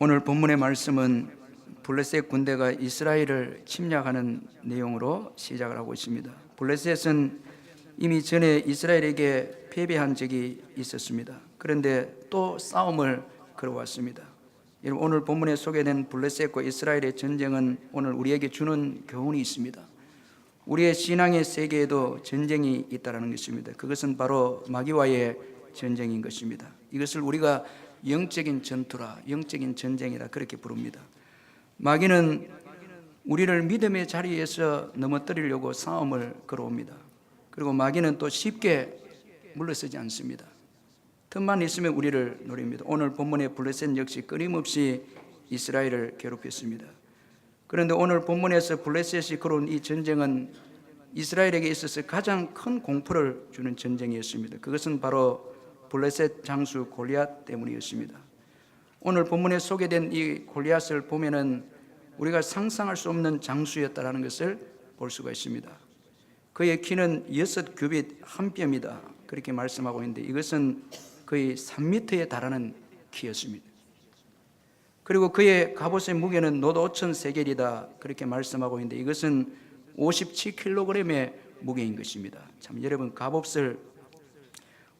오늘 본문의 말씀은 블레셋 군대가 이스라엘을 침략하는 내용으로 시작을 하고 있습니다. 블레셋은 이미 전에 이스라엘에게 패배한 적이 있었습니다. 그런데 또 싸움을 걸어왔습니다. 오늘 본문에 소개된 블레셋과 이스라엘의 전쟁은 오늘 우리에게 주는 교훈이 있습니다. 우리의 신앙의 세계에도 전쟁이 있다는 것입니다. 그것은 바로 마귀와의 전쟁인 것입니다. 이것을 우리가 영적인 전투라, 영적인 전쟁이라 그렇게 부릅니다. 마귀는 우리를 믿음의 자리에서 넘어뜨리려고 싸움을 걸어옵니다. 그리고 마귀는 또 쉽게 물러서지 않습니다. 틈만 있으면 우리를 노립니다. 오늘 본문의 블레셋 역시 끊임없이 이스라엘을 괴롭혔습니다. 그런데 오늘 본문에서 블레셋이 걸어온 이 전쟁은 이스라엘에게 있어서 가장 큰 공포를 주는 전쟁이었습니다. 그것은 바로 블레셋 장수 골리앗 때문이었습니다. 오늘 본문에 소개된 이 골리앗을 보면은 우리가 상상할 수 없는 장수였다라는 것을 볼 수가 있습니다. 그의 키는 6규빗 한 뼘이다 그렇게 말씀하고 있는데 이것은 거의 3m에 달하는 키였습니다. 그리고 그의 갑옷의 무게는 놋 5천 세겔이다 그렇게 말씀하고 있는데 이것은 57kg의 무게인 것입니다. 참 여러분, 갑옷을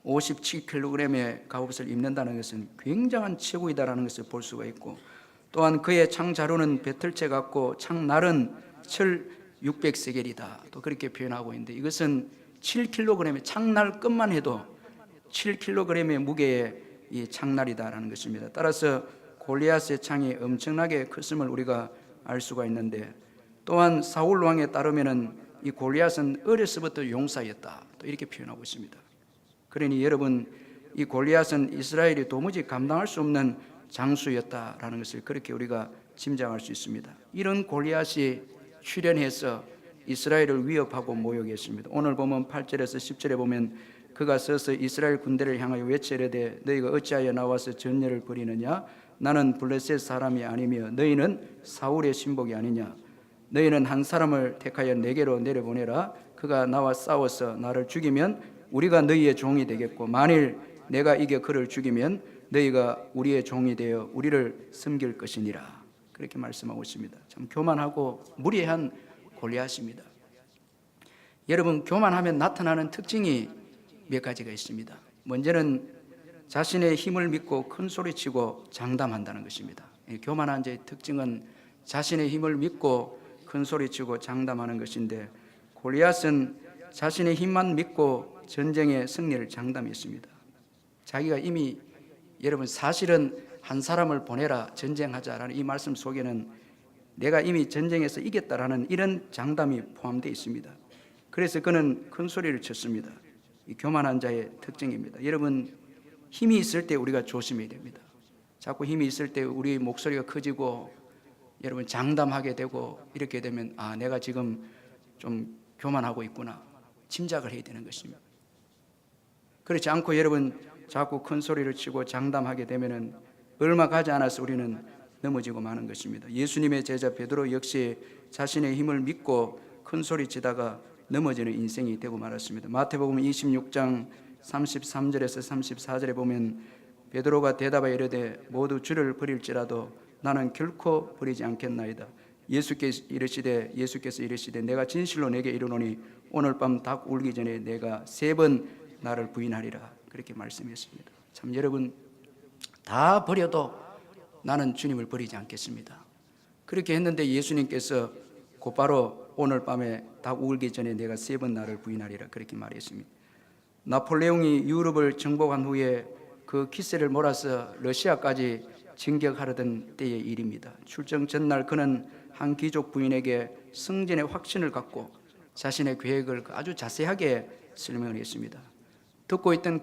57kg의 갑옷을 입는다는 것은 굉장한 체구이다라는 것을 볼 수가 있고, 또한 그의 창자루는 배틀채 같고 창날은 철 600세겔이다 또 그렇게 표현하고 있는데 이것은 7kg의 창날 끝만 해도 7kg의 무게의 이 창날이다라는 것입니다. 따라서 골리앗의 창이 엄청나게 컸음을 우리가 알 수가 있는데, 또한 사울 왕에 따르면은 이 골리앗은 어려서부터 용사였다 또 이렇게 표현하고 있습니다. 그러니 여러분, 이 골리앗은 이스라엘이 도무지 감당할 수 없는 장수였다라는 것을 그렇게 우리가 짐작할 수 있습니다. 이런 골리앗이 출현해서 이스라엘을 위협하고 모욕했습니다. 오늘 보면 8절에서 10절에 보면 그가 서서 이스라엘 군대를 향하여 외치려되 너희가 어찌하여 나와서 전열을 벌이느냐? 나는 블레셋 사람이 아니며 너희는 사울의 신복이 아니냐? 너희는 한 사람을 택하여 내게로 내려보내라. 그가 나와 싸워서 나를 죽이면 우리가 너희의 종이 되겠고, 만일 내가 이겨 그를 죽이면 너희가 우리의 종이 되어 우리를 섬길 것이니라 그렇게 말씀하고 있습니다. 참 교만하고 무례한 골리앗입니다. 여러분, 교만하면 나타나는 특징이 몇 가지가 있습니다. 먼저는 자신의 힘을 믿고 큰 소리치고 장담한다는 것입니다. 교만한 자의 특징은 자신의 힘을 믿고 큰 소리치고 장담하는 것인데, 골리앗은 자신의 힘만 믿고 전쟁의 승리를 장담했습니다. 자기가 이미, 여러분, 사실은 한 사람을 보내라 전쟁하자라는 이 말씀 속에는 내가 이미 전쟁에서 이겼다라는 이런 장담이 포함되어 있습니다. 그래서 그는 큰 소리를 쳤습니다. 이 교만한 자의 특징입니다. 여러분, 힘이 있을 때 우리가 조심해야 됩니다. 자꾸 힘이 있을 때 우리 목소리가 커지고 여러분 장담하게 되고 이렇게 되면 내가 지금 좀 교만하고 있구나 짐작을 해야 되는 것입니다. 그렇지 않고 여러분 자꾸 큰 소리를 치고 장담하게 되면은 얼마 가지 않아서 우리는 넘어지고 마는 것입니다. 예수님의 제자 베드로 역시 자신의 힘을 믿고 큰 소리 치다가 넘어지는 인생이 되고 말았습니다. 마태복음 26장 33절에서 34절에 보면 베드로가 대답하여 이르되 모두 주를 버릴지라도 나는 결코 버리지 않겠나이다. 예수께서 이르시되 내가 진실로 내게 이르노니 오늘 밤 닭 울기 전에 내가 3번 나를 부인하리라 그렇게 말씀했습니다. 참 여러분, 다 버려도 나는 주님을 버리지 않겠습니다. 그렇게 했는데 예수님께서 곧바로 오늘 밤에 닭 울기 전에 내가 3번 나를 부인하리라 그렇게 말했습니다. 나폴레옹이 유럽을 정복한 후에 그 기세를 몰아서 러시아까지 진격하려던 때의 일입니다. 출정 전날 그는 한 귀족 부인에게 승진의 확신을 갖고 자신의 계획을 아주 자세하게 설명을 했습니다. 듣고 있던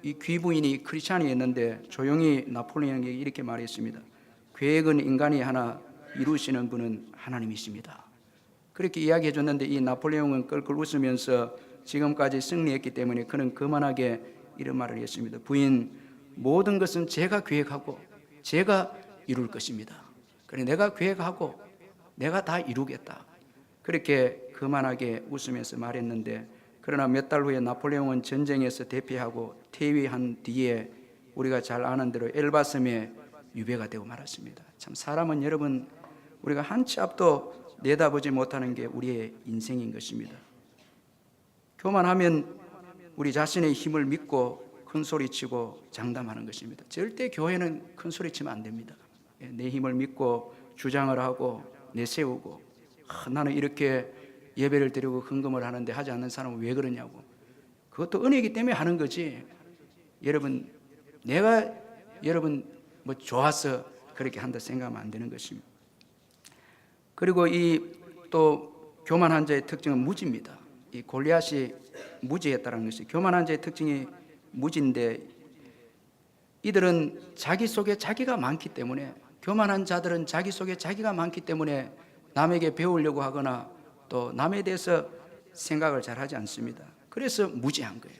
이 귀부인이 크리스찬이었는데 조용히 나폴레옹에게 이렇게 말했습니다. 계획은 인간이 하나, 이루시는 분은 하나님이십니다. 그렇게 이야기해 줬는데 이 나폴레옹은 껄껄 웃으면서 지금까지 승리했기 때문에 그는 거만하게 이런 말을 했습니다. 부인, 모든 것은 제가 계획하고 제가 이룰 것입니다. 그래 내가 계획하고 내가 다 이루겠다. 그렇게 거만하게 웃으면서 말했는데, 그러나 몇 달 후에 나폴레옹은 전쟁에서 대피하고 퇴위한 뒤에 우리가 잘 아는 대로 엘바섬에 유배가 되고 말았습니다. 참 사람은 여러분 우리가 한 치 앞도 내다보지 못하는 게 우리의 인생인 것입니다. 교만하면 우리 자신의 힘을 믿고 큰 소리치고 장담하는 것입니다. 절대 교회는 큰 소리치면 안 됩니다. 내 힘을 믿고 주장을 하고 내세우고 나는 이렇게 예배를 드리고 헌금을 하는데 하지 않는 사람은 왜 그러냐고. 그것도 은혜이기 때문에 하는 거지. 여러분 내가 여러분 뭐 좋아서 그렇게 한다 생각하면 안 되는 것입니다. 그리고 이 또 교만한 자의 특징은 무지입니다. 이 골리앗이 무지했다는 것이, 교만한 자의 특징이 무지인데, 이들은 자기 속에 자기가 많기 때문에, 교만한 자들은 자기 속에 자기가 많기 때문에 남에게 배우려고 하거나 또 남에 대해서 생각을 잘 하지 않습니다. 그래서 무지한 거예요.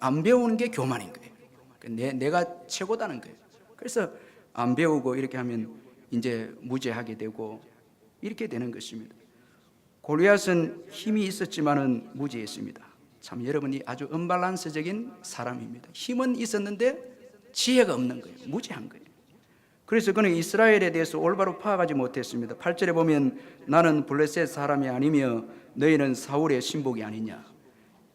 안 배우는 게 교만인 거예요. 내가 최고다는 거예요. 그래서 안 배우고 이렇게 하면 이제 무지하게 되고 이렇게 되는 것입니다. 골리앗은 힘이 있었지만은 무지했습니다. 참 여러분이 아주 언밸런스적인 사람입니다. 힘은 있었는데 지혜가 없는 거예요. 무지한 거예요. 그래서 그는 이스라엘에 대해서 올바로 파악하지 못했습니다. 8절에 보면 나는 블레셋 사람이 아니며 너희는 사울의 신복이 아니냐.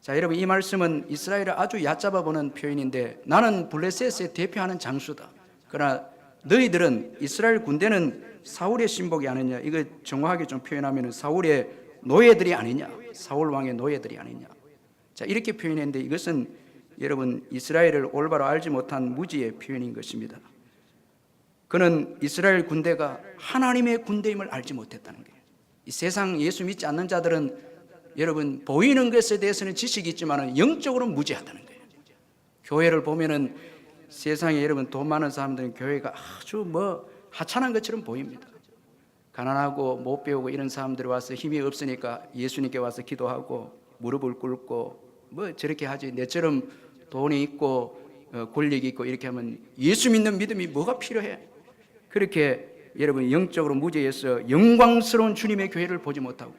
자, 여러분 이 말씀은 이스라엘을 아주 얕잡아 보는 표현인데, 나는 블레셋을 대표하는 장수다. 그러나 너희들은, 이스라엘 군대는 사울의 신복이 아니냐. 이거 정확하게 좀 표현하면 사울의 노예들이 아니냐. 사울 왕의 노예들이 아니냐. 자, 이렇게 표현했는데 이것은 여러분 이스라엘을 올바로 알지 못한 무지의 표현인 것입니다. 그는 이스라엘 군대가 하나님의 군대임을 알지 못했다는 거예요. 이 세상 예수 믿지 않는 자들은 여러분 보이는 것에 대해서는 지식이 있지만 영적으로는 무지하다는 거예요. 교회를 보면은 세상에 여러분 돈 많은 사람들은 교회가 아주 하찮은 것처럼 보입니다. 가난하고 못 배우고 이런 사람들이 와서 힘이 없으니까 예수님께 와서 기도하고 무릎을 꿇고 저렇게 하지, 내처럼 돈이 있고 권력이 있고 이렇게 하면 예수 믿는 믿음이 뭐가 필요해? 그렇게 여러분 영적으로 무지해서 영광스러운 주님의 교회를 보지 못하고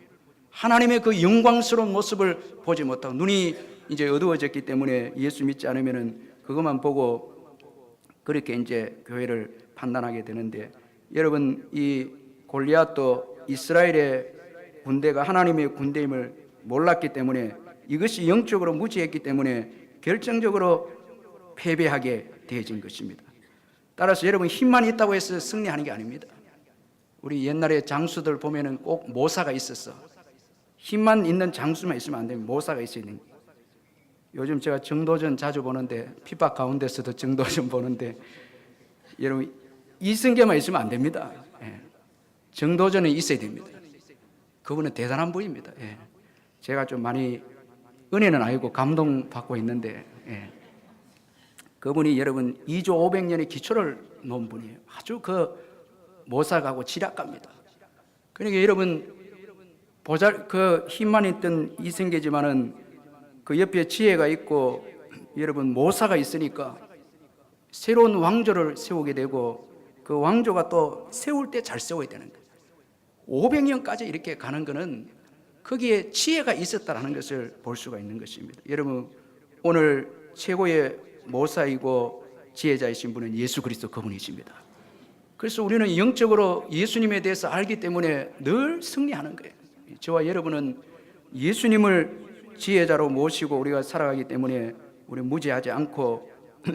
하나님의 그 영광스러운 모습을 보지 못하고 눈이 이제 어두워졌기 때문에 예수 믿지 않으면은 그것만 보고 그렇게 이제 교회를 판단하게 되는데, 여러분 이 골리앗도 이스라엘의 군대가 하나님의 군대임을 몰랐기 때문에, 이것이 영적으로 무지했기 때문에 결정적으로 패배하게 되어진 것입니다. 따라서 여러분 힘만 있다고 해서 승리하는 게 아닙니다. 우리 옛날에 장수들 보면은 꼭 모사가 있었어. 힘만 있는 장수만 있으면 안 됩니다. 모사가 있어야 됩니다. 요즘 제가 정도전 자주 보는데, 핍박 가운데서도 정도전 보는데, 여러분 이승계만 있으면 안 됩니다. 정도전은 있어야 됩니다. 그분은 대단한 분입니다. 제가 좀 많이 은혜는 아니고 감동받고 있는데, 그분이 여러분 2조 500년의 기초를 놓은 분이에요. 아주 모사가고 지략가입니다. 그러니까 여러분 그 힘만 있던 이승계지만은 그 옆에 지혜가 있고 여러분 모사가 있으니까 새로운 왕조를 세우게 되고, 그 왕조가 또 세울 때 잘 세워야 되는 거예요. 500년까지 이렇게 가는 것은 거기에 지혜가 있었다는 것을 볼 수가 있는 것입니다. 여러분 오늘 최고의 모사이고 지혜자이신 분은 예수 그리스도 그분이십니다. 그래서 우리는 영적으로 예수님에 대해서 알기 때문에 늘 승리하는 거예요. 저와 여러분은 예수님을 지혜자로 모시고 우리가 살아가기 때문에 우리 무지하지 않고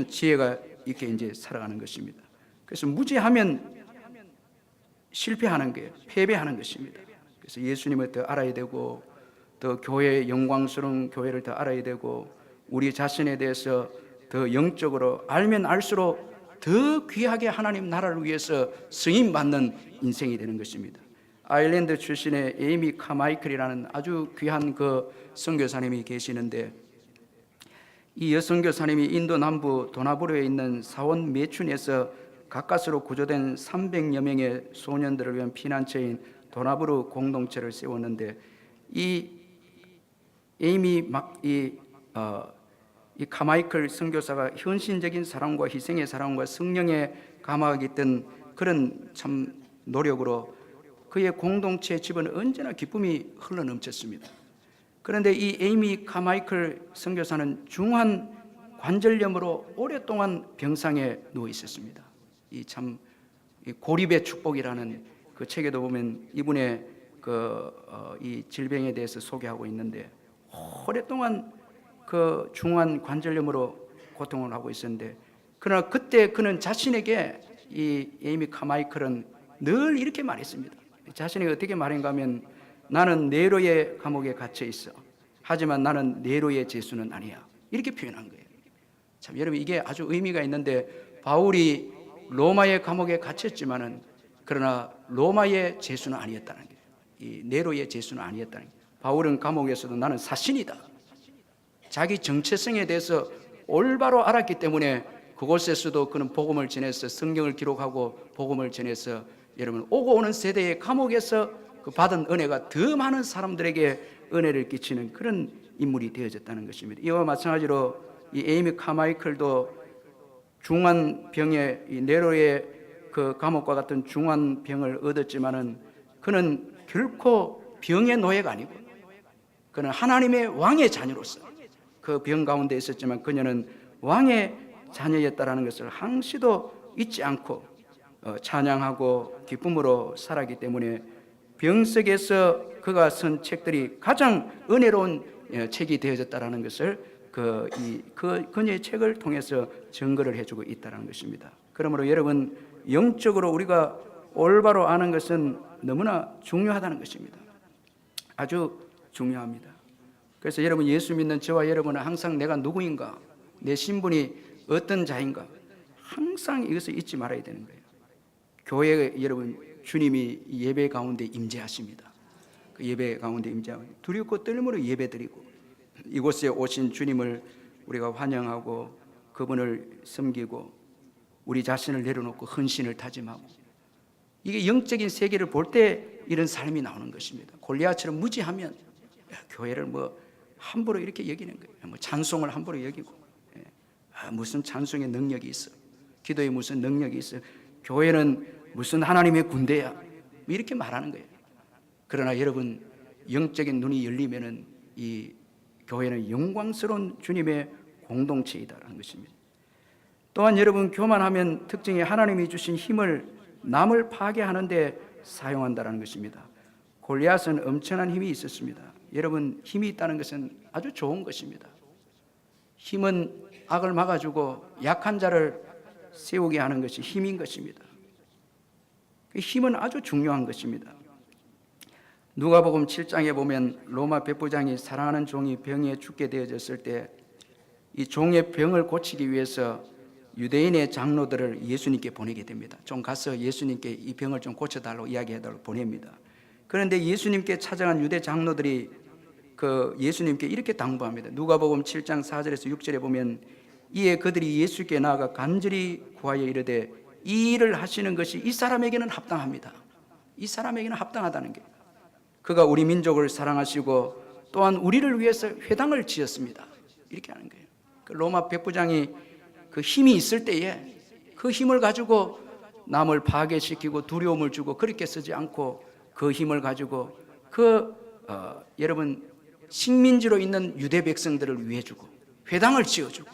지혜가 있게 이제 살아가는 것입니다. 그래서 무지하면 실패하는 거예요. 패배하는 것입니다. 그래서 예수님을 더 알아야 되고, 더 교회의 영광스러운 교회를 더 알아야 되고, 우리 자신에 대해서 더 영적으로 알면 알수록 더 귀하게 하나님 나라를 위해서 쓰임받는 인생이 되는 것입니다. 아일랜드 출신의 에이미 카마이클이라는 아주 귀한 그 선교사님이 계시는데, 이 여선교사님이 인도 남부 도나부르에 있는 사원 메춘에서 가까스로 구조된 300여 명의 소년들을 위한 피난처인 도나부르 공동체를 세웠는데, 이 카마이클 선교사가 헌신적인 사랑과 희생의 사랑과 성령에 감화하게 된 그런 참 노력으로 그의 공동체의 집은 언제나 기쁨이 흘러넘쳤습니다. 그런데 이 에이미 카마이클 선교사는 중한 관절염으로 오랫동안 병상에 누워 있었습니다. 이 참 고립의 축복이라는 그 책에도 보면 이분의 이 질병에 대해서 소개하고 있는데, 오랫동안 그 중환 관절염으로 고통을 하고 있었는데, 그러나 그때 그는 자신에게, 이 에이미 카마이클은 늘 이렇게 말했습니다. 자신에게 어떻게 말했는가 하면, 나는 네로의 감옥에 갇혀 있어. 하지만 나는 네로의 죄수는 아니야. 이렇게 표현한 거예요. 참 여러분, 이게 아주 의미가 있는데, 바울이 로마의 감옥에 갇혔지만은 그러나 로마의 죄수는 아니었다는 거예요. 이 네로의 죄수는 아니었다는 거예요. 바울은 감옥에서도 나는 사신이다. 자기 정체성에 대해서 올바로 알았기 때문에 그곳에서도 그는 복음을 전해서 성경을 기록하고 복음을 전해서, 여러분, 오고 오는 세대의 감옥에서 그 받은 은혜가 더 많은 사람들에게 은혜를 끼치는 그런 인물이 되어졌다는 것입니다. 이와 마찬가지로 이 에이미 카마이클도 중한 병에, 이 네로의 그 감옥과 같은 중한 병을 얻었지만은 그는 결코 병의 노예가 아니고, 그는 하나님의 왕의 자녀로서 그 병 가운데 있었지만 그녀는 왕의 자녀였다라는 것을 항시도 잊지 않고 찬양하고 기쁨으로 살았기 때문에 병 속에서 그가 쓴 책들이 가장 은혜로운 책이 되어졌다라는 것을 그녀의 책을 통해서 증거를 해주고 있다는 것입니다. 그러므로 여러분, 영적으로 우리가 올바로 아는 것은 너무나 중요하다는 것입니다. 아주 중요합니다. 그래서 여러분, 예수 믿는 저와 여러분은 항상 내가 누구인가, 내 신분이 어떤 자인가, 항상 이것을 잊지 말아야 되는 거예요. 교회에 여러분, 주님이 예배 가운데 임재하십니다. 그 예배 가운데 임재하고 두렵고 떨림으로 예배드리고, 이곳에 오신 주님을 우리가 환영하고 그분을 섬기고 우리 자신을 내려놓고 헌신을 다짐하고, 이게 영적인 세계를 볼 때 이런 삶이 나오는 것입니다. 골리앗처럼 무지하면 교회를 함부로 이렇게 여기는 거예요. 찬송을 함부로 여기고, 무슨 찬송의 능력이 있어, 기도에 무슨 능력이 있어, 교회는 무슨 하나님의 군대야, 이렇게 말하는 거예요. 그러나 여러분, 영적인 눈이 열리면은 이 교회는 영광스러운 주님의 공동체이다라는 것입니다. 또한 여러분, 교만하면 특징이 하나님이 주신 힘을 남을 파괴하는 데 사용한다는 것입니다. 골리앗은 엄청난 힘이 있었습니다. 여러분, 힘이 있다는 것은 아주 좋은 것입니다. 힘은 악을 막아주고 약한 자를 세우게 하는 것이 힘인 것입니다. 그 힘은 아주 중요한 것입니다. 누가복음 7장에 보면 로마 백부장이 사랑하는 종이 병에 죽게 되어졌을 때 이 종의 병을 고치기 위해서 유대인의 장로들을 예수님께 보내게 됩니다. 좀 가서 예수님께 이 병을 좀 고쳐달라고 이야기해달라고 보냅니다. 그런데 예수님께 찾아간 유대 장로들이 예수님께 이렇게 당부합니다. 누가복음 7장 4절에서 6절에 보면, 이에 그들이 예수께 나아가 간절히 구하여 이르되 이 일을 하시는 것이 이 사람에게는 합당합니다. 이 사람에게는 합당하다는 게, 그가 우리 민족을 사랑하시고 또한 우리를 위해서 회당을 지었습니다. 이렇게 하는 거예요. 로마 백부장이 그 힘이 있을 때에 그 힘을 가지고 남을 파괴시키고 두려움을 주고 그렇게 쓰지 않고, 그 힘을 가지고 여러분, 식민지로 있는 유대 백성들을 위해 주고 회당을 지어주고,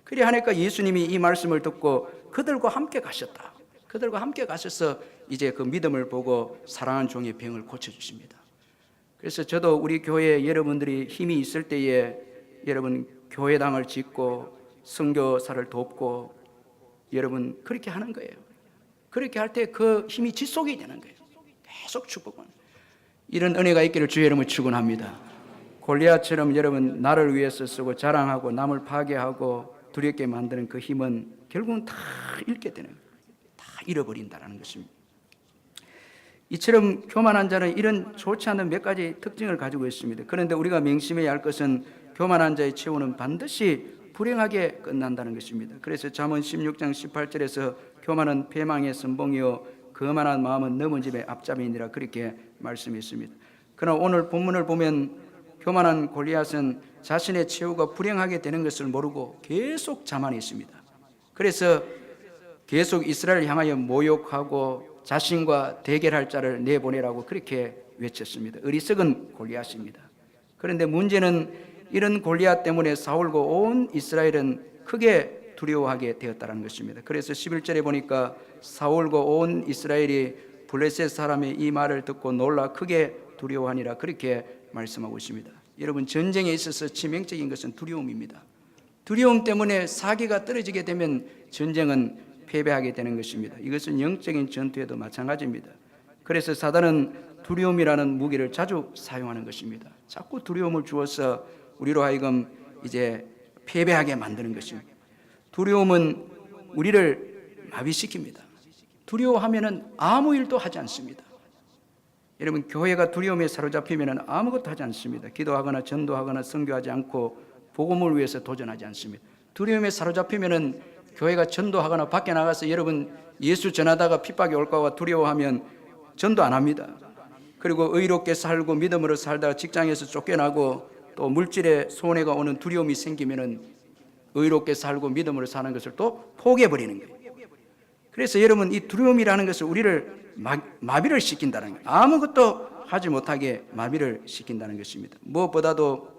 그래 하니까 예수님이 이 말씀을 듣고 그들과 함께 가셨다. 그들과 함께 가셔서 이제 그 믿음을 보고 사랑하는 종의 병을 고쳐주십니다. 그래서 저도 우리 교회 여러분들이 힘이 있을 때에 여러분, 교회당을 짓고 선교사를 돕고, 여러분 그렇게 하는 거예요. 그렇게 할 때 그 힘이 지속이 되는 거예요. 계속 축복은. 이런 은혜가 있기를 주의 이름으로 축원합니다. 골리앗처럼 여러분, 나를 위해서 쓰고 자랑하고 남을 파괴하고 두렵게 만드는 그 힘은 결국은 다 잃게 되는 거예요. 다 잃어버린다는 것입니다. 이처럼 교만한 자는 이런 좋지 않은 몇 가지 특징을 가지고 있습니다. 그런데 우리가 명심해야 할 것은 교만한 자의 최후는 반드시 불행하게 끝난다는 것입니다. 그래서 잠언 16장 18절에서 교만은 패망의 선봉이요 거만한 마음은 넘은 집의 앞잡이니라, 그렇게 말씀했습니다. 그러나 오늘 본문을 보면 교만한 골리앗은 자신의 최후가 불행하게 되는 것을 모르고 계속 자만했습니다. 그래서 계속 이스라엘을 향하여 모욕하고 자신과 대결할 자를 내보내라고 그렇게 외쳤습니다. 어리석은 골리앗입니다. 그런데 문제는 이런 골리앗 때문에 사울과 온 이스라엘은 크게 두려워하게 되었다는 것입니다. 그래서 11절에 보니까 사울과 온 이스라엘이 블레셋 사람의 이 말을 듣고 놀라 크게 두려워하니라 그렇게 말씀하고 있습니다. 여러분, 전쟁에 있어서 치명적인 것은 두려움입니다. 두려움 때문에 사기가 떨어지게 되면 전쟁은 패배하게 되는 것입니다. 이것은 영적인 전투에도 마찬가지입니다. 그래서 사단은 두려움이라는 무기를 자주 사용하는 것입니다. 자꾸 두려움을 주어서 우리로 하여금 이제 패배하게 만드는 것입니다. 두려움은 우리를 마비시킵니다. 두려워하면은 아무 일도 하지 않습니다. 여러분, 교회가 두려움에 사로잡히면은 아무것도 하지 않습니다. 기도하거나 전도하거나 선교하지 않고 복음을 위해서 도전하지 않습니다. 두려움에 사로잡히면은 교회가 전도하거나 밖에 나가서 여러분 예수 전하다가 핍박이 올까 봐 두려워하면 전도 안 합니다. 그리고 의롭게 살고 믿음으로 살다가 직장에서 쫓겨나고 또 물질의 손해가 오는 두려움이 생기면은 의롭게 살고 믿음으로 사는 것을 또 포기해버리는 거예요. 그래서 여러분, 이 두려움이라는 것은 우리를 마비를 시킨다는 거예요. 아무것도 하지 못하게 마비를 시킨다는 것입니다. 무엇보다도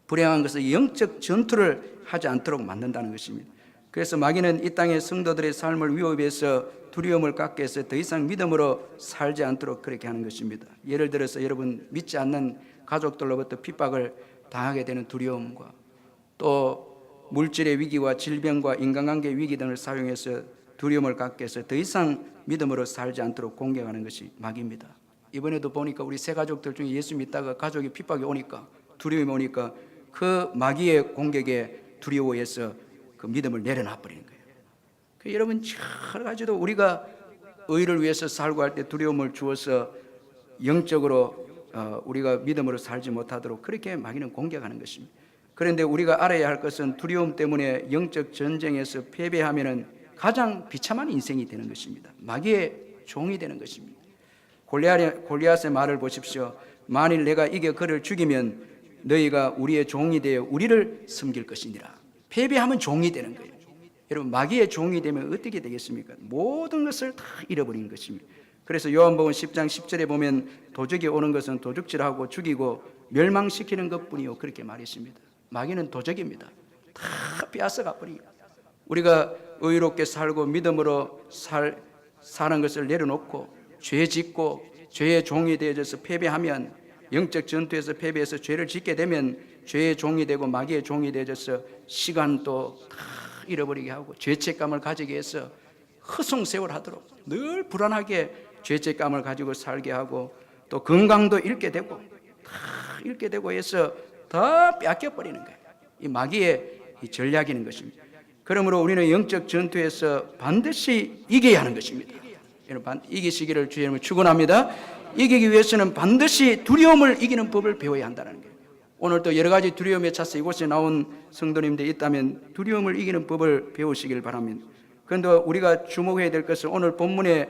불행한 것은 영적 전투를 하지 않도록 만든다는 것입니다. 그래서 마귀는 이 땅의 성도들의 삶을 위협해서 두려움을 갖게 해서 더 이상 믿음으로 살지 않도록 그렇게 하는 것입니다. 예를 들어서 여러분, 믿지 않는 가족들로부터 핍박을 당하게 되는 두려움과 또 물질의 위기와 질병과 인간관계 위기 등을 사용해서 두려움을 갖게 해서 더 이상 믿음으로 살지 않도록 공격하는 것이 마귀입니다. 이번에도 보니까 우리 세 가족들 중에 예수 믿다가 가족이 핍박이 오니까, 두려움이 오니까 그 마귀의 공격에 두려워해서 그 믿음을 내려놔 버리는 거예요. 여러분, 여러 가지도 우리가 의를 위해서 살고 할 때 두려움을 주어서 영적으로 우리가 믿음으로 살지 못하도록 그렇게 마귀는 공격하는 것입니다. 그런데 우리가 알아야 할 것은 두려움 때문에 영적 전쟁에서 패배하면은 가장 비참한 인생이 되는 것입니다. 마귀의 종이 되는 것입니다. 골리앗의 말을 보십시오. 만일 내가 이겨 그를 죽이면 너희가 우리의 종이 되어 우리를 섬길 것이니라. 패배하면 종이 되는 거예요. 여러분, 마귀의 종이 되면 어떻게 되겠습니까? 모든 것을 다 잃어버리는 것입니다. 그래서 요한복음 10장 10절에 보면 도적이 오는 것은 도둑질하고 죽이고 멸망시키는 것뿐이요 그렇게 말했습니다. 마귀는 도적입니다. 다 빼앗아가 버려요. 우리가 의롭게 살고 믿음으로 사는 것을 내려놓고 죄 짓고 죄의 종이 되어져서 패배하면, 영적 전투에서 패배해서 죄를 짓게 되면 죄의 종이 되고 마귀의 종이 되어져서 시간도 다 잃어버리게 하고 죄책감을 가지게 해서 허송세월하도록 늘 불안하게 죄책감을 가지고 살게 하고 또 건강도 잃게 되고 다 잃게 되고 해서 다 빼앗겨버리는 거예요. 이 마귀의 이 전략이는 것입니다. 그러므로 우리는 영적 전투에서 반드시 이겨야 하는 것입니다. 여러분, 이기시기를 주의 이름으로 축원합니다. 이기기 위해서는 반드시 두려움을 이기는 법을 배워야 한다는 거예요. 오늘 또 여러 가지 두려움에 차서 이곳에 나온 성도님들이 있다면 두려움을 이기는 법을 배우시길 바랍니다. 그런데 우리가 주목해야 될 것은 오늘 본문에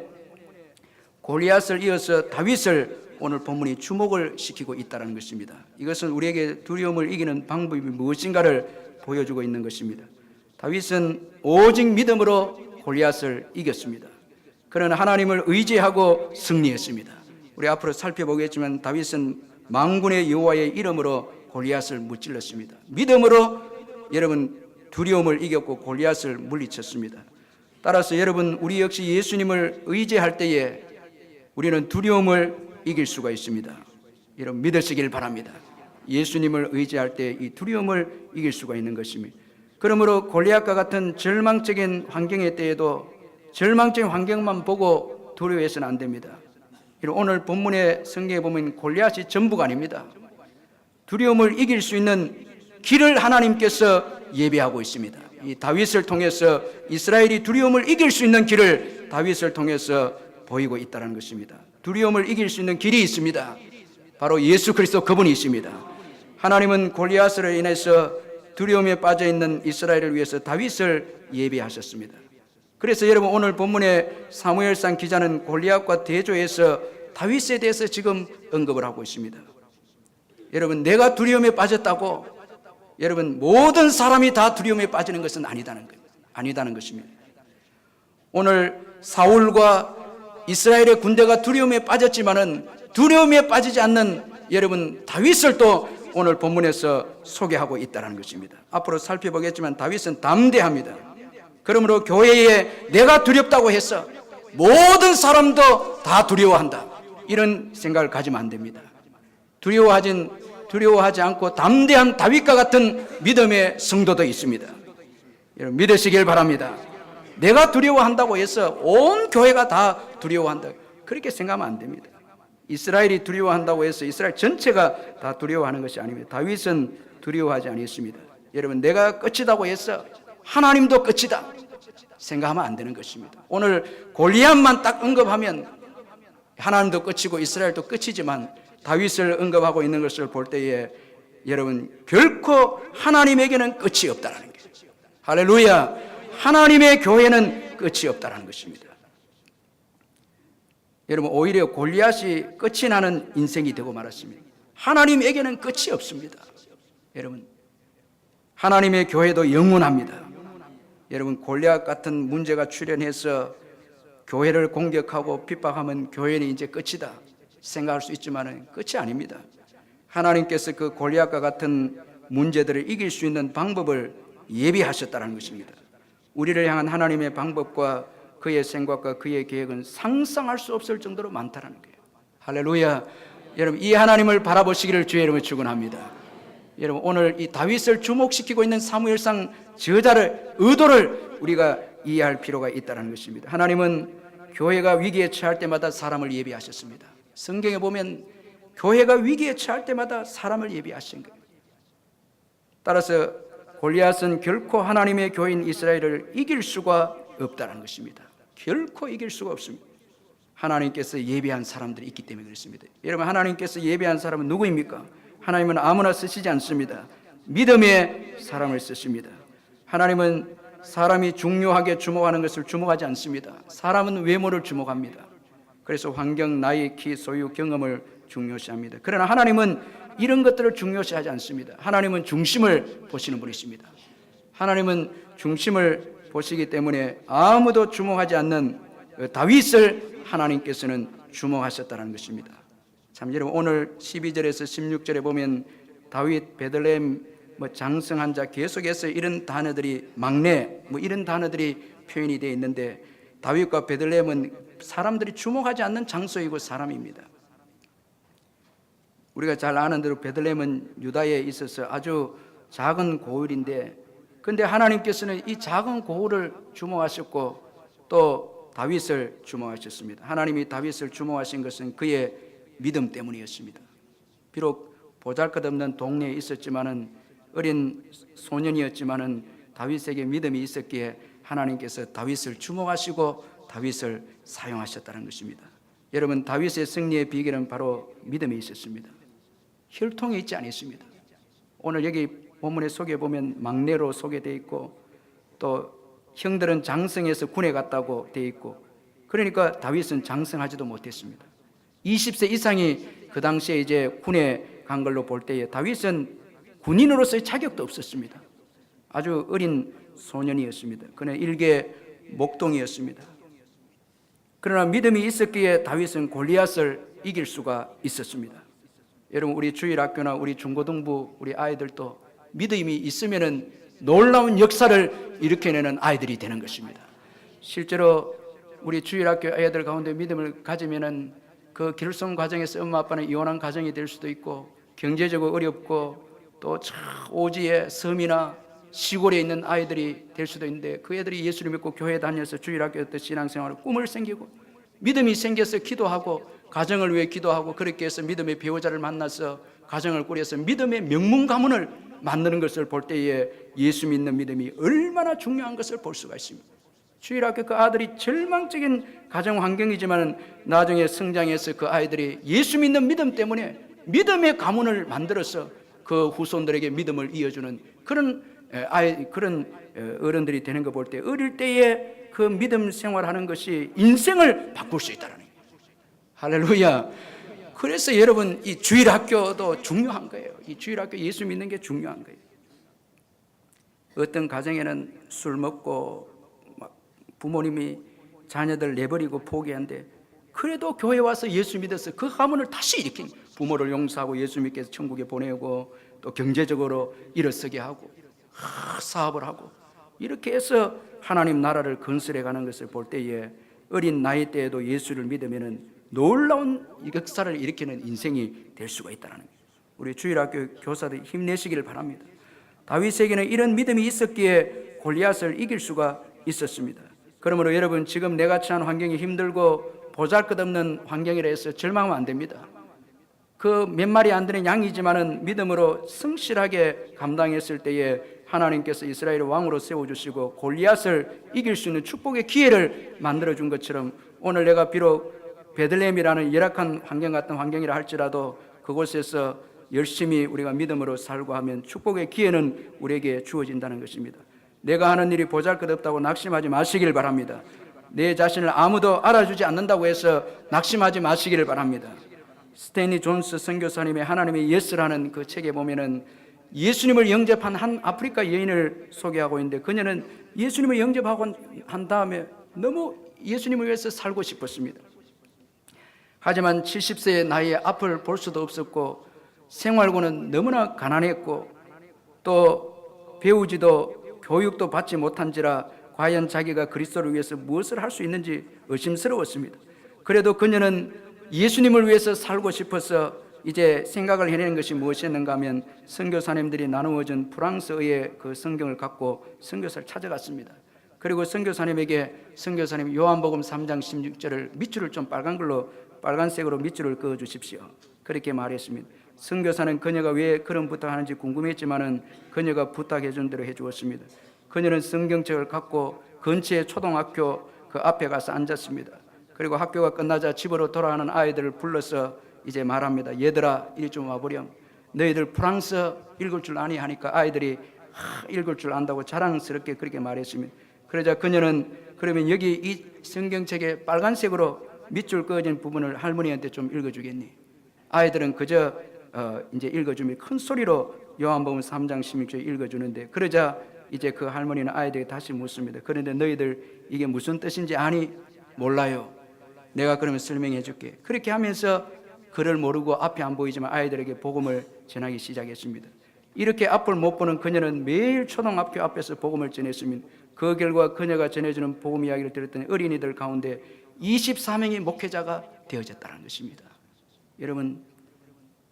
골리앗을 이어서 다윗을 오늘 본문이 주목을 시키고 있다는 것입니다. 이것은 우리에게 두려움을 이기는 방법이 무엇인가를 보여주고 있는 것입니다. 다윗은 오직 믿음으로 골리앗을 이겼습니다. 그는 하나님을 의지하고 승리했습니다. 우리 앞으로 살펴보겠지만 다윗은 만군의 여호와의 이름으로 골리앗을 무찔렀습니다. 믿음으로 여러분 두려움을 이겼고 골리앗을 물리쳤습니다. 따라서 여러분, 우리 역시 예수님을 의지할 때에 우리는 두려움을 이길 수가 있습니다. 여러분, 믿으시길 바랍니다. 예수님을 의지할 때 이 두려움을 이길 수가 있는 것입니다. 그러므로 골리앗과 같은 절망적인 환경의 때에도 절망적인 환경만 보고 두려워해서는 안 됩니다. 오늘 본문의 성경에 보면 골리앗이 전부가 아닙니다. 두려움을 이길 수 있는 길을 하나님께서 예비하고 있습니다. 이 다윗을 통해서 이스라엘이 두려움을 이길 수 있는 길을 다윗을 통해서 보이고 있다는 것입니다. 두려움을 이길 수 있는 길이 있습니다. 바로 예수 그리스도 그분이 있습니다. 하나님은 골리앗으로 인해서 두려움에 빠져 있는 이스라엘을 위해서 다윗을 예비하셨습니다. 그래서 여러분, 오늘 본문의 사무엘상 기자는 골리앗과 대조해서 다윗에 대해서 지금 언급을 하고 있습니다. 여러분, 내가 두려움에 빠졌다고 여러분 모든 사람이 다 두려움에 빠지는 것은 아니다는 것입니다. 오늘 사울과 이스라엘의 군대가 두려움에 빠졌지만은 두려움에 빠지지 않는 여러분 다윗을 또 오늘 본문에서 소개하고 있다는 것입니다. 앞으로 살펴보겠지만 다윗은 담대합니다. 그러므로 교회에 내가 두렵다고 해서 모든 사람도 다 두려워한다, 이런 생각을 가지면 안 됩니다. 두려워하지 않고 담대한 다윗과 같은 믿음의 성도도 있습니다. 여러분 믿으시길 바랍니다. 내가 두려워한다고 해서 온 교회가 다 두려워한다, 그렇게 생각하면 안 됩니다. 이스라엘이 두려워한다고 해서 이스라엘 전체가 다 두려워하는 것이 아닙니다. 다윗은 두려워하지 않았습니다. 여러분 내가 끝이다고 해서 하나님도 끝이다 생각하면 안 되는 것입니다. 오늘 골리앗만 딱 언급하면 하나님도 끝이고 이스라엘도 끝이지만 다윗을 언급하고 있는 것을 볼 때에 여러분 결코 하나님에게는 끝이 없다는 거예요. 할렐루야. 하나님의 교회는 끝이 없다는 것입니다. 여러분 오히려 골리앗이 끝이 나는 인생이 되고 말았습니다. 하나님에게는 끝이 없습니다. 여러분 하나님의 교회도 영원합니다. 여러분 골리앗 같은 문제가 출현해서 교회를 공격하고 핍박하면 교회는 이제 끝이다 생각할 수 있지만 끝이 아닙니다. 하나님께서 그 골리앗과 같은 문제들을 이길 수 있는 방법을 예비하셨다는 것입니다. 우리를 향한 하나님의 방법과 그의 생각과 그의 계획은 상상할 수 없을 정도로 많다는 거예요. 할렐루야. 여러분 이 하나님을 바라보시기를 주의 이름으로 축원합니다. 여러분 오늘 이 다윗을 주목시키고 있는 사무엘상 저자를 의도를 우리가 이해할 필요가 있다는 것입니다. 하나님은 교회가 위기에 처할 때마다 사람을 예비하셨습니다. 성경에 보면 교회가 위기에 처할 때마다 사람을 예비하신 거예요. 따라서 골리앗은 결코 하나님의 교회인 이스라엘을 이길 수가 없다는 것입니다. 결코 이길 수가 없습니다. 하나님께서 예비한 사람들이 있기 때문에 그렇습니다. 여러분 하나님께서 예비한 사람은 누구입니까? 하나님은 아무나 쓰시지 않습니다. 믿음의 사람을 쓰십니다. 하나님은 사람이 중요하게 주목하는 것을 주목하지 않습니다. 사람은 외모를 주목합니다. 그래서 환경, 나이, 키, 소유, 경험을 중요시합니다. 그러나 하나님은 이런 것들을 중요시하지 않습니다. 하나님은 중심을 보시는 분이십니다. 하나님은 중심을 보시기 때문에 아무도 주목하지 않는 다윗을 하나님께서는 주목하셨다는 것입니다. 참 여러분 오늘 12절에서 16절에 보면 다윗, 베들레헴, 장성한 자 계속해서 이런 단어들이 막내 이런 단어들이 표현이 되어 있는데 다윗과 베들레헴은 사람들이 주목하지 않는 장소이고 사람입니다. 우리가 잘 아는 대로 베들레헴은 유다에 있어서 아주 작은 고을인데 그런데 하나님께서는 이 작은 고을을 주목하셨고 또 다윗을 주목하셨습니다. 하나님이 다윗을 주목하신 것은 그의 믿음 때문이었습니다. 비록 보잘것없는 동네에 있었지만은 어린 소년이었지만은 다윗에게 믿음이 있었기에 하나님께서 다윗을 주목하시고 다윗을 사용하셨다는 것입니다. 여러분 다윗의 승리의 비결은 바로 믿음에 있었습니다. 혈통에 있지 않았습니다. 오늘 여기 본문의 소개에 보면 막내로 소개되어 있고 또 형들은 장성해서 군에 갔다고 되어 있고 그러니까 다윗은 장성하지도 못했습니다. 20세 이상이 그 당시에 이제 군에 간 걸로 볼 때에 다윗은 군인으로서의 자격도 없었습니다. 아주 어린 소년이었습니다. 그는 일개 목동이었습니다. 그러나 믿음이 있었기에 다윗은 골리앗을 이길 수가 있었습니다. 여러분 우리 주일학교나 우리 중고등부 우리 아이들도 믿음이 있으면은 놀라운 역사를 일으켜내는 아이들이 되는 것입니다. 실제로 우리 주일학교 아이들 가운데 믿음을 가지면은 그 결성 과정에서 엄마 아빠는 이혼한 가정이 될 수도 있고 경제적으로 어렵고 또 오지에 섬이나 시골에 있는 아이들이 될 수도 있는데 그 애들이 예수를 믿고 교회 다녀서 주일학교 때 신앙생활을 꿈을 생기고 믿음이 생겨서 기도하고 가정을 위해 기도하고 그렇게 해서 믿음의 배우자를 만나서 가정을 꾸려서 믿음의 명문 가문을 만드는 것을 볼 때에 예수 믿는 믿음이 얼마나 중요한 것을 볼 수가 있습니다. 주일학교 그 아들이 절망적인 가정 환경이지만 나중에 성장해서 그 아이들이 예수 믿는 믿음 때문에 믿음의 가문을 만들어서 그 후손들에게 믿음을 이어주는 그런 어른들이 되는 거 볼 때 어릴 때에 그 믿음 생활하는 것이 인생을 바꿀 수 있다는 거예요. 할렐루야. 그래서 여러분 이 주일학교도 중요한 거예요. 이 주일학교 예수 믿는 게 중요한 거예요. 어떤 가정에는 술 먹고 부모님이 자녀들 내버리고 포기한데 그래도 교회 와서 예수 믿어서 그 가문을 다시 일으킨 부모를 용서하고 예수 믿게 해서 천국에 보내고 또 경제적으로 일어서게 하고 사업을 하고 이렇게 해서 하나님 나라를 건설해가는 것을 볼 때에 어린 나이 때에도 예수를 믿으면 놀라운 역사를 일으키는 인생이 될 수가 있다는 거예요. 우리 주일학교 교사들 힘내시기를 바랍니다. 다윗에게는 이런 믿음이 있었기에 골리앗을 이길 수가 있었습니다. 그러므로 여러분, 지금 내가 처한 환경이 힘들고 보잘것없는 환경이라 해서 절망하면 안 됩니다. 그 몇 마리 안 되는 양이지만은 믿음으로 성실하게 감당했을 때에 하나님께서 이스라엘의 왕으로 세워주시고 골리앗을 이길 수 있는 축복의 기회를 만들어준 것처럼 오늘 내가 비록 베들레헴이라는 열악한 환경 같은 환경이라 할지라도 그곳에서 열심히 우리가 믿음으로 살고 하면 축복의 기회는 우리에게 주어진다는 것입니다. 내가 하는 일이 보잘것없다고 낙심하지 마시길 바랍니다. 내 자신을 아무도 알아주지 않는다고 해서 낙심하지 마시기를 바랍니다. 스탠리 존스 선교사님의 하나님의 예스라는 그 책에 보면은 예수님을 영접한 한 아프리카 여인을 소개하고 있는데, 그녀는 예수님을 영접하고 한 다음에 너무 예수님을 위해서 살고 싶었습니다. 하지만 70세의 나이에 앞을 볼 수도 없었고 생활고는 너무나 가난했고 또 배우지도 교육도 받지 못한지라 과연 자기가 그리스도를 위해서 무엇을 할 수 있는지 의심스러웠습니다. 그래도 그녀는 예수님을 위해서 살고 싶어서 이제 생각을 해내는 것이 무엇이었는가 하면 선교사님들이 나누어준 프랑스어의 그 성경을 갖고 선교사를 찾아갔습니다. 그리고 선교사님에게 선교사님 요한복음 3장 16절을 밑줄을 좀 빨간색으로 밑줄을 그어 주십시오. 그렇게 말했습니다. 선교사는 그녀가 왜 그런 부탁하는지 궁금했지만은 그녀가 부탁해 준 대로 해 주었습니다. 그녀는 성경책을 갖고 근처의 초등학교 그 앞에 가서 앉았습니다. 그리고 학교가 끝나자 집으로 돌아가는 아이들을 불러서 이제 말합니다. 얘들아, 이리 좀 와보렴. 너희들 프랑스어 읽을 줄 아니? 하니까 아이들이 읽을 줄 안다고 자랑스럽게 그렇게 말했습니다. 그러자 그녀는 그러면 여기 이 성경책에 빨간색으로 밑줄 그어진 부분을 할머니한테 좀 읽어주겠니? 아이들은 그저 이제 읽어주면 큰 소리로 요한복음 3장 16절 읽어주는데, 그러자 이제 그 할머니는 아이들에게 다시 묻습니다. 그런데 너희들 이게 무슨 뜻인지 아니? 몰라요. 내가 그러면 설명해 줄게. 그렇게 하면서 글을 모르고 앞이 안 보이지만 아이들에게 복음을 전하기 시작했습니다. 이렇게 앞을 못 보는 그녀는 매일 초등학교 앞에서 복음을 전했습니다. 그 결과 그녀가 전해주는 복음 이야기를 들었더니 어린이들 가운데 24명의 목회자가 되어졌다는 것입니다. 여러분,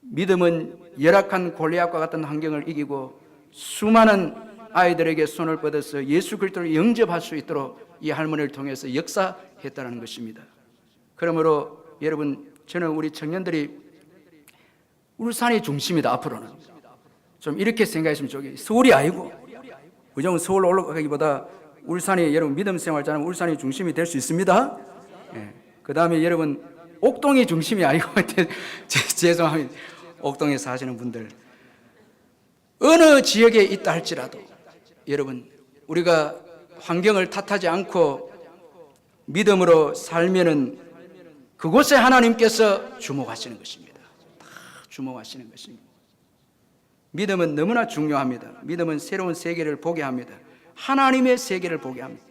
믿음은 열악한 골리앗과 같은 환경을 이기고 수많은 아이들에게 손을 뻗어서 예수 그리스도를 영접할 수 있도록 이 할머니를 통해서 역사했다는 것입니다. 그러므로 여러분, 저는 우리 청년들이 울산이 중심이다. 앞으로는 좀 이렇게 생각했으면 좋겠어요. 서울이 아니고, 그죠? 서울로 올라가기보다 울산이, 여러분 믿음 생활 잘하면 울산이 중심이 될 수 있습니다. 그 다음에 여러분 옥동이 중심이 아니고 죄송합니다. 옥동에 사시는 분들, 어느 지역에 있다 할지라도 여러분, 우리가 환경을 탓하지 않고 믿음으로 살면은 그곳에 하나님께서 주목하시는 것입니다. 다 주목하시는 것입니다. 믿음은 너무나 중요합니다. 믿음은 새로운 세계를 보게 합니다. 하나님의 세계를 보게 합니다.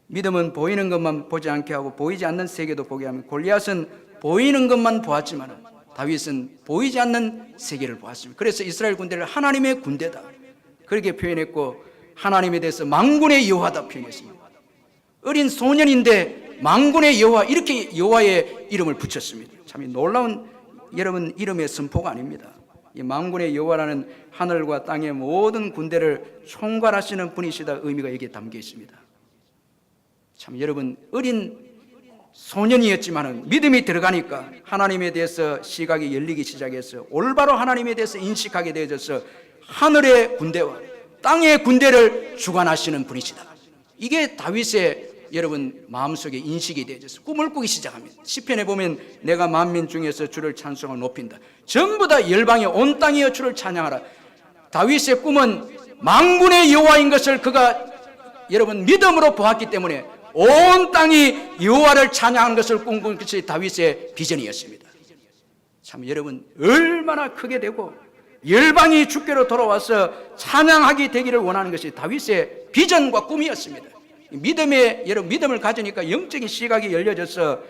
믿음은 보이는 것만 보지 않게 하고 보이지 않는 세계도 보게 합니다. 골리앗은 보이는 것만 보았지만 다윗은 보이지 않는 세계를 보았습니다. 그래서 이스라엘 군대를 하나님의 군대다 그렇게 표현했고, 하나님에 대해서 만군의 여호와다 표현했습니다. 어린 소년인데 만군의 여호와, 이렇게 여호와의 이름을 붙였습니다. 참 놀라운 여러분 이름의 선포가 아닙니다. 이 만군의 여호와라는 하늘과 땅의 모든 군대를 총괄하시는 분이시다 의미가 여기에 담겨 있습니다. 참 여러분, 어린 소년이었지만 믿음이 들어가니까 하나님에 대해서 시각이 열리기 시작해서 올바로 하나님에 대해서 인식하게 되어져서 하늘의 군대와 땅의 군대를 주관하시는 분이시다. 이게 다윗의 여러분 마음속에 인식이 되어져서 꿈을 꾸기 시작합니다. 시편에 보면 내가 만민 중에서 주를 찬송하고 높인다. 전부 다 열방의 온 땅이여 주를 찬양하라. 다윗의 꿈은 만군의 여호와인 것을 그가 여러분 믿음으로 보았기 때문에 온 땅이 여호와를 찬양하는 것을 꿈꾼 것이 다윗의 비전이었습니다. 참 여러분, 얼마나 크게 되고 열방이 주께로 돌아와서 찬양하게 되기를 원하는 것이 다윗의 비전과 꿈이었습니다. 믿음의 여러분 믿음을 가지니까 영적인 시각이 열려져서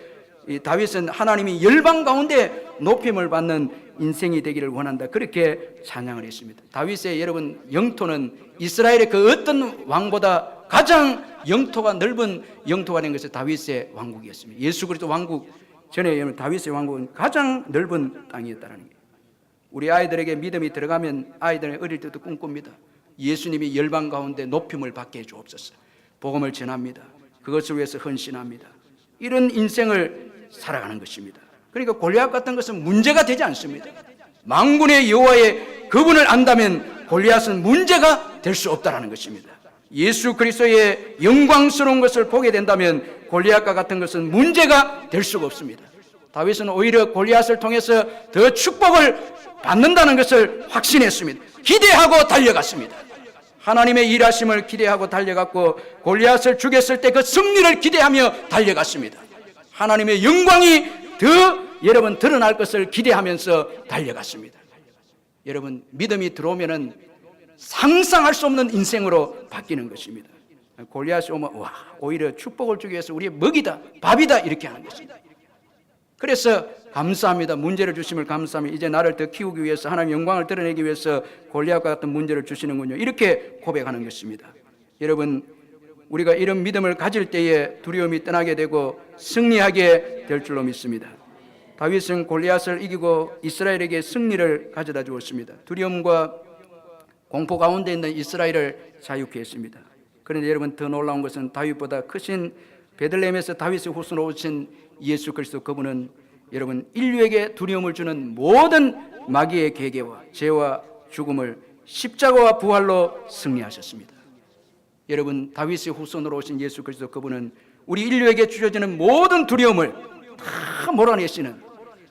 이 다윗은 하나님이 열방 가운데 높임을 받는 인생이 되기를 원한다, 그렇게 찬양을 했습니다. 다윗의 여러분 영토는 이스라엘의 그 어떤 왕보다 가장 영토가 넓은 영토가 된 것이 다윗의 왕국이었습니다. 예수 그리스도 왕국 전에 여러분 다윗의 왕국은 가장 넓은 땅이었다는 거예요. 우리 아이들에게 믿음이 들어가면 아이들은 어릴 때부터 꿈꿉니다. 예수님이 열방 가운데 높임을 받게 해 주옵소서. 복음을 전합니다. 그것을 위해서 헌신합니다. 이런 인생을 살아가는 것입니다. 그러니까 골리앗 같은 것은 문제가 되지 않습니다. 만군의 여호와의 그분을 안다면 골리앗은 문제가 될 수 없다는 것입니다. 예수 그리스도의 영광스러운 것을 보게 된다면 골리앗과 같은 것은 문제가 될 수가 없습니다. 다윗은 오히려 골리앗을 통해서 더 축복을 받는다는 것을 확신했습니다. 기대하고 달려갔습니다. 하나님의 일하심을 기대하고 달려갔고 골리앗을 죽였을 때 그 승리를 기대하며 달려갔습니다. 하나님의 영광이 더 여러분 드러날 것을 기대하면서 달려갔습니다. 여러분 믿음이 들어오면은 상상할 수 없는 인생으로 바뀌는 것입니다. 골리앗이 오면 와, 오히려 축복을 주기 위해서 우리의 먹이다, 밥이다, 이렇게 하는 것입니다. 그래서 감사합니다. 문제를 주심을 감사합니다. 이제 나를 더 키우기 위해서 하나님의 영광을 드러내기 위해서 골리앗과 같은 문제를 주시는군요, 이렇게 고백하는 것입니다. 여러분 우리가 이런 믿음을 가질 때에 두려움이 떠나게 되고 승리하게 될 줄로 믿습니다. 다윗은 골리앗을 이기고 이스라엘에게 승리를 가져다 주었습니다. 두려움과 공포 가운데 있는 이스라엘을 자유케 했습니다. 그런데 여러분 더 놀라운 것은 다윗보다 크신 베들레헴에서 다윗의 후손으로 오신 예수 그리스도, 그분은 여러분 인류에게 두려움을 주는 모든 마귀의 계계와 죄와 죽음을 십자가와 부활로 승리하셨습니다. 여러분 다윗의 후손으로 오신 예수 그리스도, 그분은 우리 인류에게 주어지는 모든 두려움을 다 몰아내시는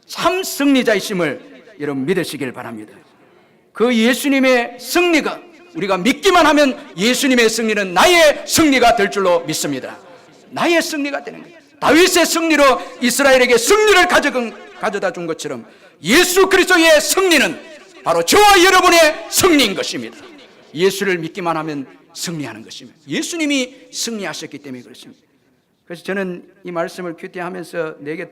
참 승리자이심을 여러분 믿으시길 바랍니다. 그 예수님의 승리가 우리가 믿기만 하면 예수님의 승리는 나의 승리가 될 줄로 믿습니다. 나의 승리가 되는 거예요. 다윗의 승리로 이스라엘에게 승리를 가져다 준 것처럼 예수 그리스도의 승리는 바로 저와 여러분의 승리인 것입니다. 예수를 믿기만 하면 승리하는 것입니다. 예수님이 승리하셨기 때문에 그렇습니다. 그래서 저는 이 말씀을 큐티하면서 내게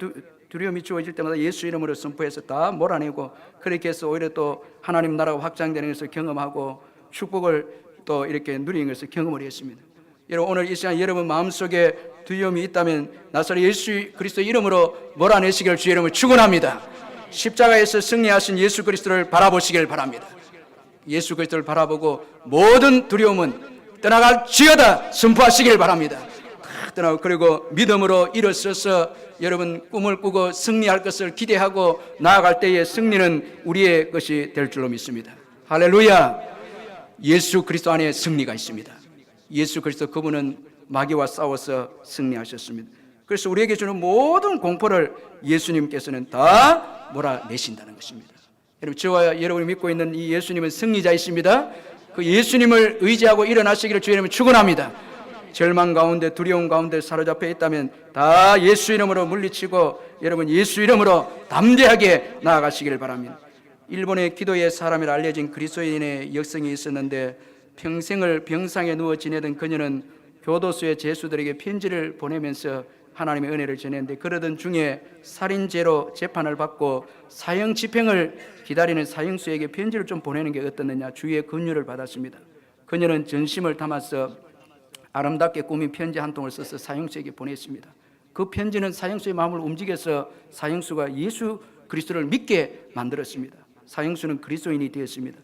두려움이 주어질 때마다 예수 이름으로 선포해서 다 몰아내고, 그렇게 해서 오히려 또 하나님 나라가 확장되는 것을 경험하고 축복을 또 이렇게 누리는 것을 경험을 했습니다. 여러분 오늘 이 시간 여러분 마음속에 두려움이 있다면 나사렛 예수 그리스도 이름으로 몰아내시기를 주의 이름으로 축원합니다. 십자가에서 승리하신 예수 그리스도를 바라보시길 바랍니다. 예수 그리스도를 바라보고 모든 두려움은 떠나갈지어다 선포하시길 바랍니다. 다 떠나고, 그리고 믿음으로 일어서서 여러분 꿈을 꾸고 승리할 것을 기대하고 나아갈 때의 승리는 우리의 것이 될 줄로 믿습니다. 할렐루야. 예수 그리스도 안에 승리가 있습니다. 예수 그리스도 그분은 마귀와 싸워서 승리하셨습니다. 그래서 우리에게 주는 모든 공포를 예수님께서는 다 몰아내신다는 것입니다. 여러분 저와 여러분이 믿고 있는 이 예수님은 승리자이십니다. 그 예수님을 의지하고 일어나시기를 주의 이름으로 축원합니다. 절망 가운데 두려움 가운데 사로잡혀 있다면 다 예수 이름으로 물리치고 여러분 예수 이름으로 담대하게 나아가시기를 바랍니다. 일본의 기도의 사람이라 알려진 그리스도인의 역성이 있었는데 평생을 병상에 누워 지내던 그녀는 교도소의 죄수들에게 편지를 보내면서 하나님의 은혜를 전했는데, 그러던 중에 살인죄로 재판을 받고 사형 집행을 기다리는 사형수에게 편지를 좀 보내는 게 어떻느냐 주의 권유를 받았습니다. 그녀는 전심을 담아서 아름답게 꾸민 편지 한 통을 써서 사형수에게 보냈습니다. 그 편지는 사형수의 마음을 움직여서 사형수가 예수 그리스도를 믿게 만들었습니다. 사형수는 그리스도인이 되었습니다.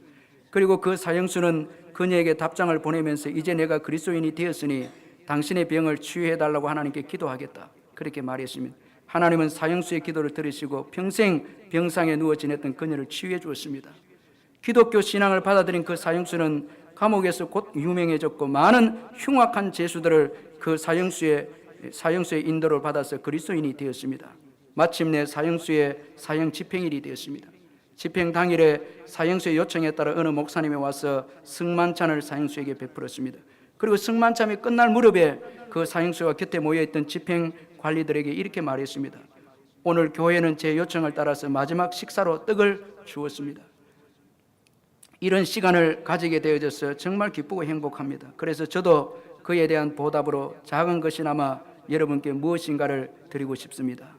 그리고 그 사형수는 그녀에게 답장을 보내면서 이제 내가 그리스도인이 되었으니 당신의 병을 치유해달라고 하나님께 기도하겠다, 그렇게 말했습니다. 하나님은 사형수의 기도를 들으시고 평생 병상에 누워 지냈던 그녀를 치유해 주었습니다. 기독교 신앙을 받아들인 그 사형수는 감옥에서 곧 유명해졌고 많은 흉악한 죄수들을 그 사형수의 인도를 받아서 그리스도인이 되었습니다. 마침내 사형수의 사형 집행일이 되었습니다. 집행 당일에 사형수의 요청에 따라 어느 목사님이 와서 승만찬을 사형수에게 베풀었습니다. 그리고 승만찬이 끝날 무렵에 그 사형수와 곁에 모여있던 집행 관리들에게 이렇게 말했습니다. 오늘 교회는 제 요청을 따라서 마지막 식사로 떡을 주었습니다. 이런 시간을 가지게 되어져서 정말 기쁘고 행복합니다. 그래서 저도 그에 대한 보답으로 작은 것이나마 여러분께 무엇인가를 드리고 싶습니다.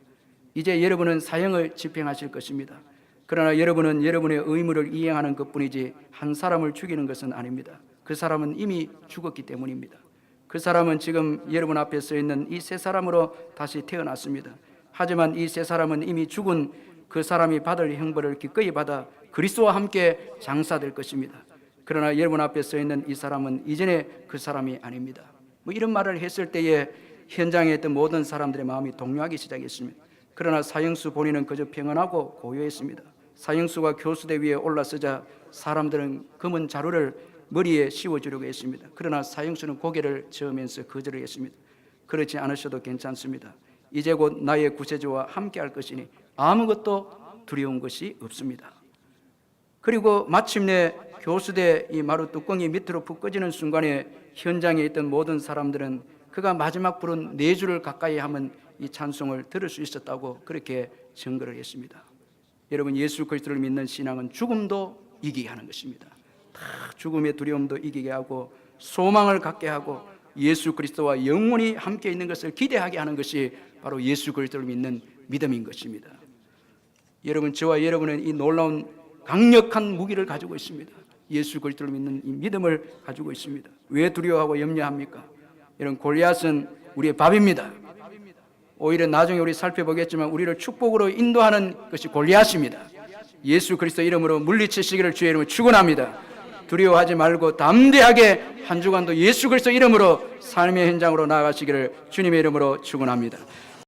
이제 여러분은 사형을 집행하실 것입니다. 그러나 여러분은 여러분의 의무를 이행하는 것뿐이지 한 사람을 죽이는 것은 아닙니다. 그 사람은 이미 죽었기 때문입니다. 그 사람은 지금 여러분 앞에 서 있는 이 세 사람으로 다시 태어났습니다. 하지만 이 세 사람은 이미 죽은 그 사람이 받을 형벌을 기꺼이 받아 그리스도와 함께 장사될 것입니다. 그러나 여러분 앞에 서 있는 이 사람은 이전에 그 사람이 아닙니다. 이런 말을 했을 때에 현장에 있던 모든 사람들의 마음이 동요하기 시작했습니다. 그러나 사형수 본인은 그저 평안하고 고요했습니다. 사형수가 교수대 위에 올라서자 사람들은 검은 자루를 머리에 씌워주려고 했습니다. 그러나 사형수는 고개를 저으면서 거절을 했습니다. 그렇지 않으셔도 괜찮습니다. 이제 곧 나의 구세주와 함께 할 것이니 아무것도 두려운 것이 없습니다. 그리고 마침내 교수대 이 마루 뚜껑이 밑으로 푹 꺼지는 순간에 현장에 있던 모든 사람들은 그가 마지막 부른 네 줄을 가까이 하면 이 찬송을 들을 수 있었다고 그렇게 증거를 했습니다. 여러분, 예수 그리스도를 믿는 신앙은 죽음도 이기게 하는 것입니다. 다 죽음의 두려움도 이기게 하고 소망을 갖게 하고 예수 그리스도와 영원히 함께 있는 것을 기대하게 하는 것이 바로 예수 그리스도를 믿는 믿음인 것입니다. 여러분, 저와 여러분은 이 놀라운 강력한 무기를 가지고 있습니다. 예수 그리스도를 믿는 이 믿음을 가지고 있습니다. 왜 두려워하고 염려합니까? 이런 골리앗은 우리의 밥입니다. 오히려 나중에 우리 살펴보겠지만 우리를 축복으로 인도하는 것이 골리앗입니다. 예수 그리스도 이름으로 물리치시기를 주의 이름으로 축원합니다. 두려워하지 말고 담대하게 한 주간도 예수 그리스도 이름으로 삶의 현장으로 나아가시기를 주님의 이름으로 축원합니다.